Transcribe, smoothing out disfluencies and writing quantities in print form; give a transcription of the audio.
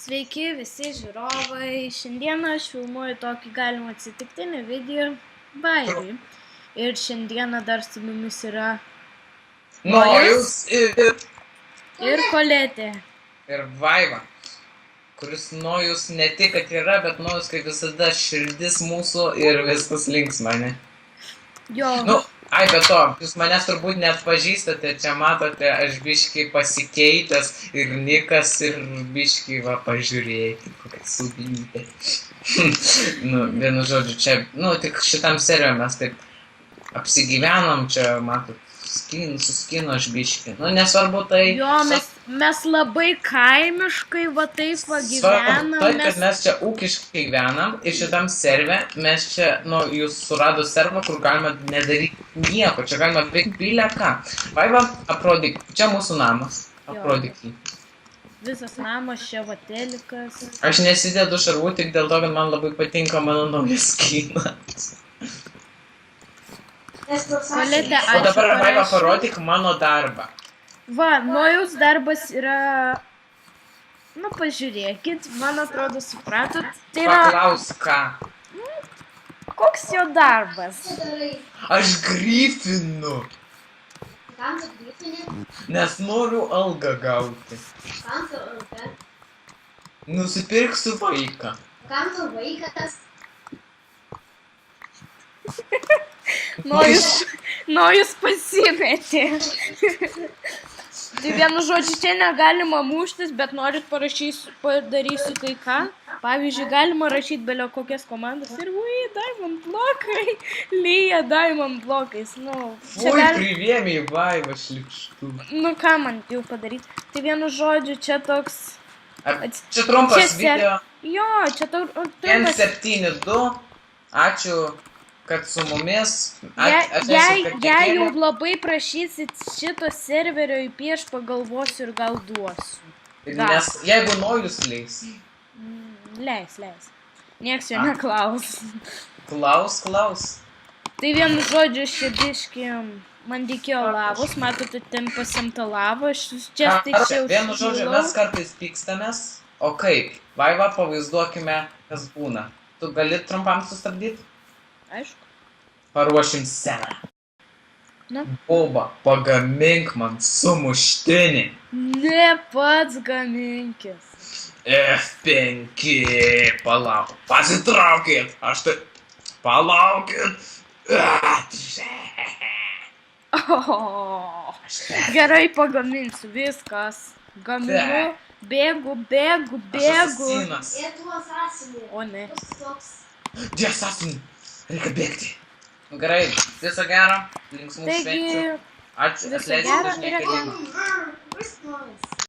Sveiki visi žiūrovai, šiandieną aš filmuoju tokį galimą atsitiktinį video Vaivai. Ir šiandieną dar su mumis yra Nojus ir Koletė. Ir Vaiva, kuris Nojus ne tik kad yra, bet Nojus kaip visada širdis mūsų ir viskas linksma, ne? Jo. Nu, ai, be to, jūs manęs turbūt net pažįstate, čia matote, aš biškai pasikeitęs ir Nikas ir biškai va pažiūrėkit, kokia subinytė. Nu, vienu žodžiu, čia, nu, tik šitam serijo mes taip apsigyvenom, čia, matot, su skinu aš biškai, nu, nesvarbu tai... Jo, mes labai kaimiškai va taip va gyvenam. Taip, kad mes čia ūkiškai gyvenam ir šitam serve, mes čia, nu, jūs surado servą, kur galima nedaryti nieko, čia galima veikti bilę ką. Vaiva, aprodyk, čia mūsų namas, aprodyk jį. Visas namas, čia va telikas. Aš nesidedu šarvų tik dėl to, kad man labai patinka mano naujas skinas. Koletė, O dabar, Vaiva, parodyk mano darbą. Va, Nojaus darbas yra... Nu, pažiūrėkit, man atrodo, supratot. Tai yra... Paklaus ką. Koks jo darbas? Aš grifinu, Kam tu grifini? nes noriu algą gauti. Kam tu alga? Nusipirksiu vaiką. Kam tu vaikas? Nojus pasimetė. Tai vienu žodžiu, čia negalima muštis, bet norit padarysiu kai ką. Pavyzdžiui, galima rašyti belio kokias komandas ir diamond blokai, lyja diamond blokais. Nu, Privėmė į Vaivą šlikštų. Nu, ką man jau padaryti? Tai vienu žodžiu, čia toks... Čia trumpas video. Jo, čia trumpas... N72. Ačiū, kad su mumis. Jei jau labai prašysit šito serverio IP, aš pagalvosiu ir gal duosiu. Nes jeigu Nojus leis. Leis. Nieks jo neklaus. Klaus. Tai vienu žodžiu, šidiški man reikėjo lavos, matote, ten pasimta lava, aš čia staičiau Vienu žodžiu, mes kartais pykstamės. O kaip? Vaiva, pavaizduokime, kas būna. Tu gali trumpam sustabdyti? Aišku. Paruošim sceną. Na. Boba, pagamink man sumuštinį. Ne pats gaminkis. F5, palauk, pasitraukit, aš tai, palaukit. Gerai pagaminsiu, viskas. Gaminu, bėgu. Asasinas. Ir tu asasinė. O ne. Dė asasinį, reikia bėgti. Gerai, viso gero, linksmų švenčių. Ačiū, atleiskite už nekelimą. Viskas.